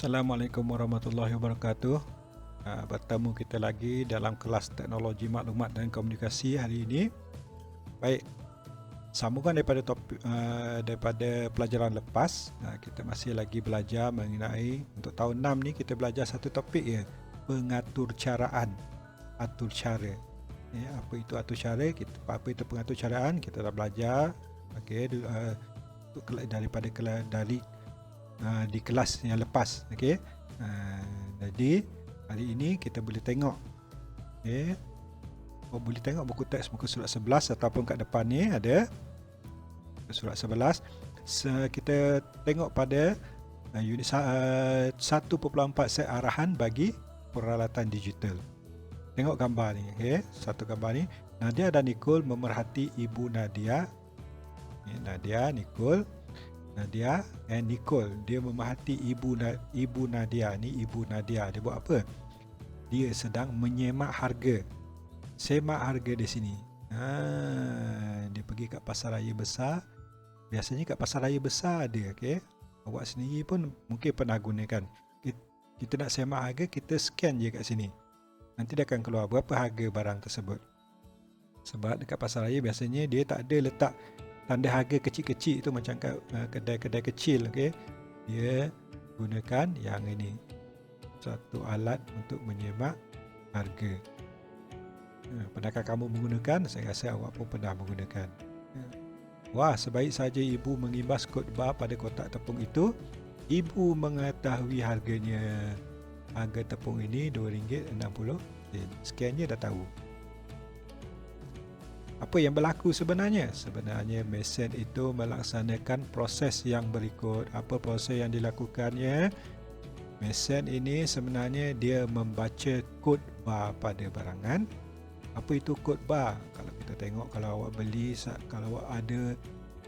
Assalamualaikum warahmatullahi wabarakatuh. Bertemu kita lagi dalam kelas teknologi maklumat dan komunikasi hari ini. Baik, sambungan daripada pelajaran lepas, kita masih lagi belajar mengenai untuk tahun 6 ni kita belajar satu topik ya, pengatur caraan, atur cara. Ya, apa itu atur cara? Apa itu pengatur caraan? Kita dah belajar. Okey, dari di kelas yang lepas. Okey. Jadi hari ini kita boleh tengok, boleh tengok buku teks muka surat 11 ataupun kat depan ni ada surat 11. Kita tengok pada unit 1.4 set arahan bagi peralatan digital. Tengok gambar ni, satu gambar ni. Nadia dan Nicole memerhati ibu Nadia. Nadia, Nicole. Nadia and Nicole, dia memerhati ibu Nadia. Ni ibu Nadia, dia buat apa? Dia sedang menyemak harga. Semak harga di sini. Dia pergi kat pasar raya besar. Biasanya kat pasar raya besar ada, okey. Awak sendiri pun mungkin pernah gunakan. Kita nak semak harga, kita scan je kat sini. Nanti dia akan keluar berapa harga barang tersebut. Sebab dekat pasar raya biasanya dia tak ada letak tanda harga kecil-kecil itu macam kedai-kedai kecil, okey. Dia gunakan yang ini, satu alat untuk menyemak harga. Pernahkah kamu menggunakan? Saya rasa awak pun pernah menggunakan. Wah, sebaik saja ibu mengimbas kod bar pada kotak tepung itu, ibu mengetahui harganya. Harga tepung ini RM2.60. Scannya dah tahu. Apa yang berlaku sebenarnya? Sebenarnya mesin itu melaksanakan proses yang berikut. Apa proses yang dilakukannya? Mesin ini sebenarnya dia membaca kod bar pada barangan. Apa itu kod bar? Kalau kita tengok, kalau awak beli, kalau awak ada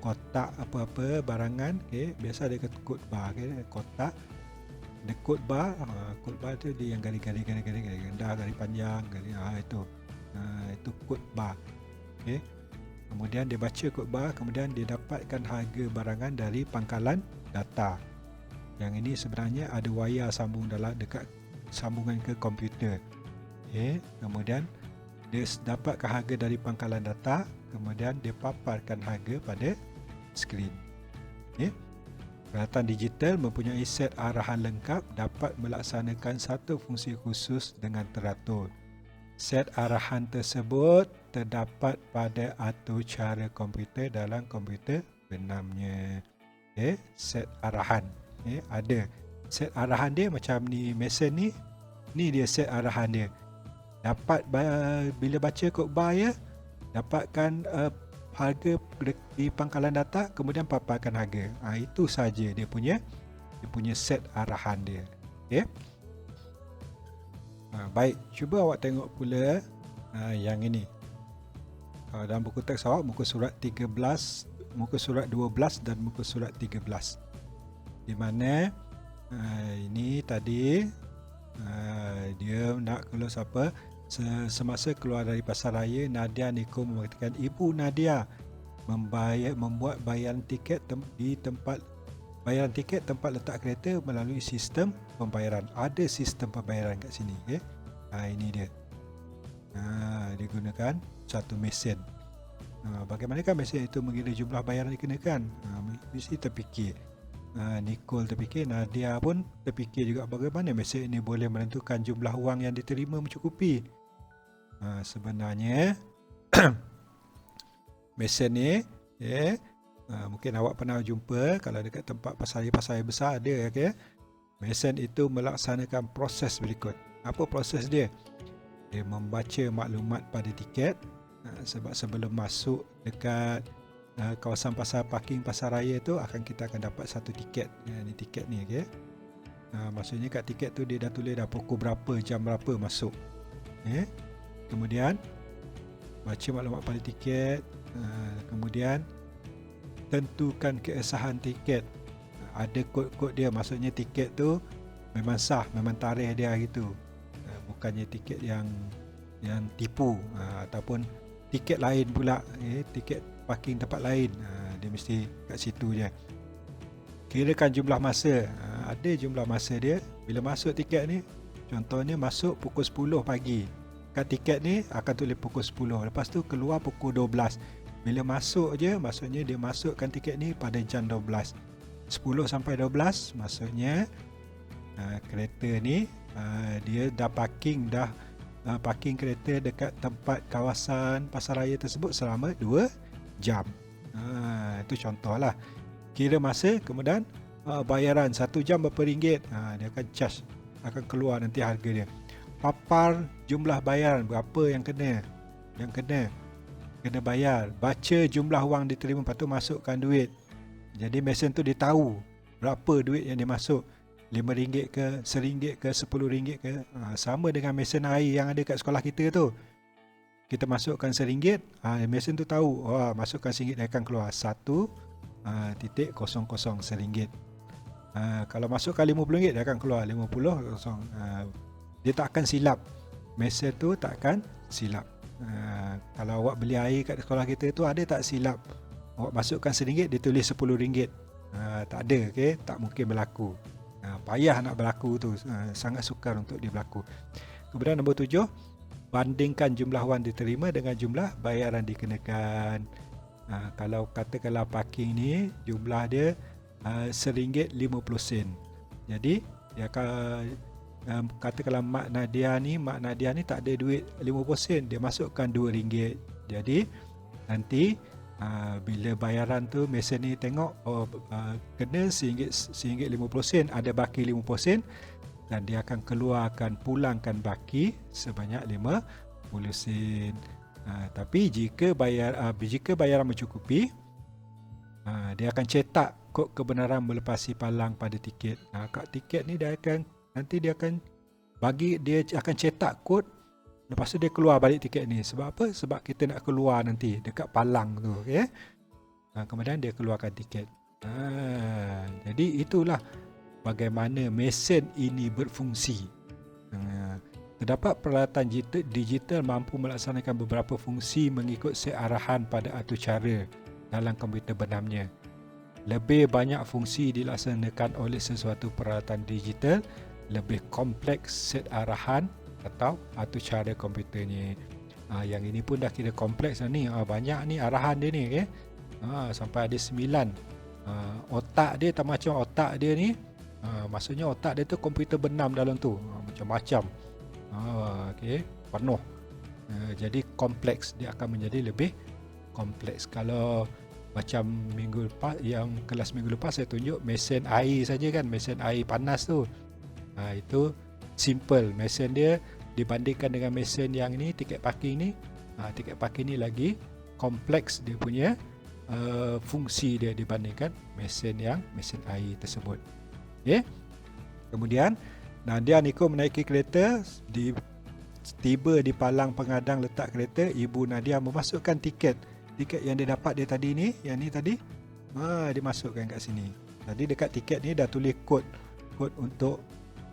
kotak apa-apa barangan, biasa ada kod bar, kotak ada kod bar. Kod bar tu dia yang garis-garis rendah, garis panjang, garis itu kod bar. Kemudian dia baca kod bar, kemudian dia dapatkan harga barangan dari pangkalan data. Yang ini sebenarnya ada wayar sambung dekat sambungan ke komputer. Kemudian dia dapatkan harga dari pangkalan data, kemudian dia paparkan harga pada skrin. Peralatan digital mempunyai set arahan lengkap, dapat melaksanakan satu fungsi khusus dengan teratur. Set arahan tersebut terdapat pada atur cara komputer dalam komputer benamnya. Set arahan. Ada. Set arahan dia macam ni, mesin ni. Ni dia set arahan dia. Dapat bila baca kod bar ya, dapatkan harga di pangkalan data, kemudian paparkan harga. Itu saja dia punya set arahan dia. Baik, cuba awak tengok pula yang ini. Dalam buku teks awak, muka surat 13, muka surat 12 dan muka surat 13. Di mana ini tadi dia nak keluar siapa? Semasa keluar dari pasar raya, Nadia Nicole mengatakan ibu Nadia membuat bayaran tiket di tempat bayaran tiket tempat letak kereta melalui sistem pembayaran. Ada sistem pembayaran kat sini. Ini dia. Dia gunakan satu mesin. Bagaimanakah mesin itu mengira jumlah bayaran dikenakan? Mesti terfikir. Nicole terfikir, Nadia pun terfikir juga bagaimana mesin ini boleh menentukan jumlah wang yang diterima mencukupi. Sebenarnya mesin ni mungkin awak pernah jumpa kalau dekat tempat pasar besar ada, mesin itu melaksanakan proses berikut. Apa proses dia? Dia membaca maklumat pada tiket. Sebab sebelum masuk dekat kawasan parking pasar raya tu kita akan dapat satu tiket. Ni tiket ni, maksudnya kat tiket tu dia dah tulis dah pukul berapa, jam berapa masuk. Kemudian baca maklumat pada tiket, kemudian tentukan keabsahan tiket. Ada kod-kod dia, maksudnya tiket tu memang sah, memang tarikh dia hari tu. Bukannya tiket yang tipu, ataupun tiket lain pula, tiket parking tempat lain. Dia mesti kat situ je. Kirakan jumlah masa. ada jumlah masa dia. Bila masuk tiket ni, contohnya masuk pukul 10 pagi. Kat tiket ni akan tulis pukul 10. Lepas tu keluar pukul 12. Bila masuk je, maksudnya dia masukkan tiket ni pada jam 12. 10 sampai 12 maksudnya kereta ni dia dah parking kereta dekat tempat kawasan pasaraya tersebut selama 2 jam. Itu contohlah. Kira masa, kemudian bayaran 1 jam berapa ringgit. Dia akan charge, akan keluar nanti harga dia. Papar jumlah bayaran berapa yang kena bayar. Baca jumlah wang diterima, lepas tu masukkan duit. Jadi mesin tu dia tahu berapa duit yang dia masuk, RM5 ke, RM1 ke, RM10 ke. Sama dengan mesin air yang ada kat sekolah kita tu. Kita masukkan RM1, mesin tu tahu, masukkan RM1 dia akan keluar 1.00 RM1. Kalau masukkan RM50 dia akan keluar 50. Dia tak akan silap. Mesin tu tak akan silap. Kalau awak beli air kat sekolah kita tu, ada tak silap? Awak masukkan RM1 dia tulis RM10. Tak ada, okay? Tak mungkin berlaku. Payah nak berlaku tu, sangat sukar untuk dia berlaku. Kemudian nombor 7, bandingkan jumlah wang diterima dengan jumlah bayaran dikenakan. Kalau katakanlah parking ni jumlah dia RM1.50. Jadi dia akan katakanlah Mak Nadia ni tak ada duit 50 sen, dia masukkan RM2. Jadi nanti bila bayaran tu mesin ni tengok kena RM1.50, ada baki 50 sen, dan dia akan pulangkan baki sebanyak 50 sen. Tapi jika bayaran mencukupi, dia akan cetak kod kebenaran melepasi palang pada tiket. Kat tiket ni dia akan cetak kod. Lepas tu dia keluar balik tiket ni. Sebab apa? Sebab kita nak keluar nanti dekat palang tu, okay? Kemudian dia keluarkan tiket. Jadi itulah bagaimana mesin ini berfungsi. Terdapat peralatan digital mampu melaksanakan beberapa fungsi mengikut set arahan pada atur cara dalam komputer bernamanya. Lebih banyak fungsi dilaksanakan oleh sesuatu peralatan digital, lebih kompleks set arahan atau atur cara komputernya. Yang ini pun dah kira kompleks ni. Banyak ni arahan dia ni, okay? Sampai ada 9. Otak dia tak macam otak dia ni. Maksudnya otak dia tu komputer bernam dalam tu. Macam-macam. Okay, penuh. Jadi kompleks, dia akan menjadi lebih kompleks. Kalau macam kelas minggu lepas saya tunjuk mesin air saja kan, mesin air panas tu. Itu simple mesin dia dibandingkan dengan mesin yang ni, tiket parking ni. Tiket parking ni lagi kompleks dia punya fungsi dia dibandingkan mesin air tersebut. Okay. Kemudian Nadia Niko menaiki kereta, tiba di palang pengadang letak kereta. Ibu Nadia memasukkan tiket yang dia dapat dia tadi ni, yang ni tadi, dia masukkan kat sini. Tadi dekat tiket ni dah tulis kod untuk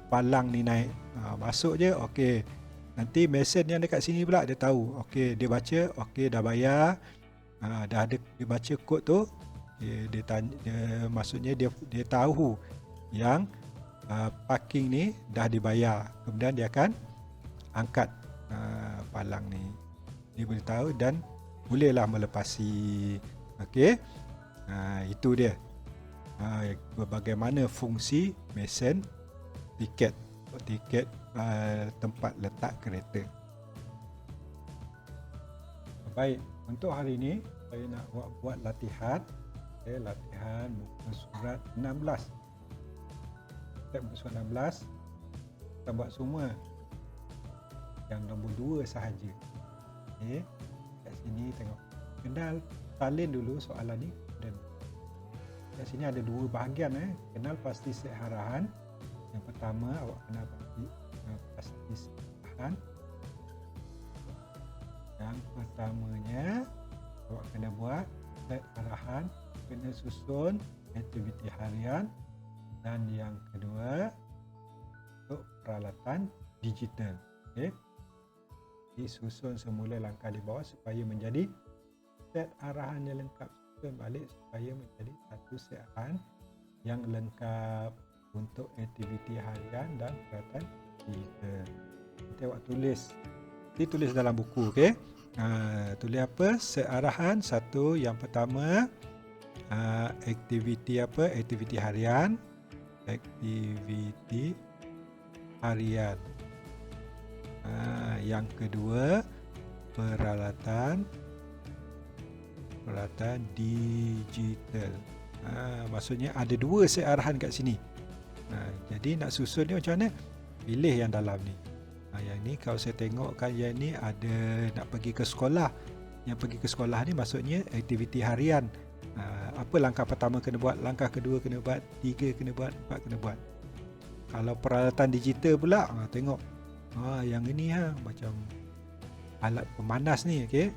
palang ni naik. Masuk je, okey. Nanti mesin yang dekat sini pula dia tahu. Okey, dia baca, okey dah bayar. Dah ada dia baca kod tu. Dia tanya, maksudnya dia tahu yang parking ni dah dibayar. Kemudian dia akan angkat palang ni. Dia boleh tahu dan bolehlah melepasi. Okey. Itu dia. Bagaimana fungsi mesin tiket tempat letak kereta. Baik, untuk hari ini saya nak buat latihan. Latihan muka surat 16. Muka surat 16 kita buat semua yang nombor 2 sahaja. Okey. Kat sini tengok. Kenal salin dulu soalan ni. Dan kat sini ada 2 bahagian. Kenal pasti set arahan. Yang pertama awak kena pasti set arahan. Yang pertamanya awak kena buat set arahan, kena susun aktiviti harian. Dan yang kedua untuk peralatan digital. Okey. Disusun semula langkah di bawah supaya menjadi set arahan yang lengkap. Susun balik supaya menjadi satu set arahan yang lengkap. untuk aktiviti harian dan peralatan digital. Kita buat tulis. Tulis dalam buku, okey. Tulis apa? Searahan satu. Yang pertama, aktiviti apa? Aktiviti harian. Aktiviti harian. Yang kedua, peralatan digital. Maksudnya ada dua searahan kat sini. Jadi nak susun ni macam mana? Pilih yang dalam ni. Yang ni kalau saya tengok kan, yang ni ada nak pergi ke sekolah. Yang pergi ke sekolah ni maksudnya aktiviti harian. Apa langkah pertama kena buat, langkah kedua kena buat, 3 kena buat, 4 kena buat. Kalau peralatan digital pula, tengok yang ini macam alat pemanas ni, okey.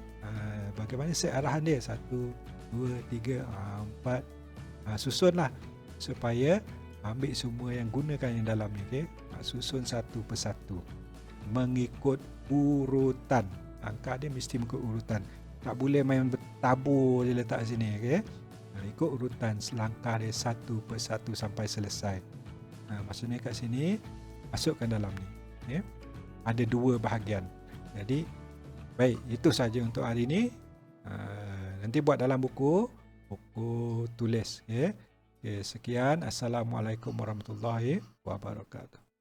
Bagaimana searahan dia? 1, 2, 3, 4. Susunlah supaya ambil semua yang gunakan yang dalam ni, okey. Susun satu persatu mengikut urutan. Angka dia mesti mengikut urutan. Tak boleh main bertabur je letak sini, okey. Ikut urutan langkah dia satu persatu sampai selesai. Maksudnya kat sini masukkan dalam ni, okey. Ada dua bahagian. Jadi baik, itu saja untuk hari ini. Nanti buat dalam buku tulis, okey. Sekian. Assalamualaikum warahmatullahi wabarakatuh.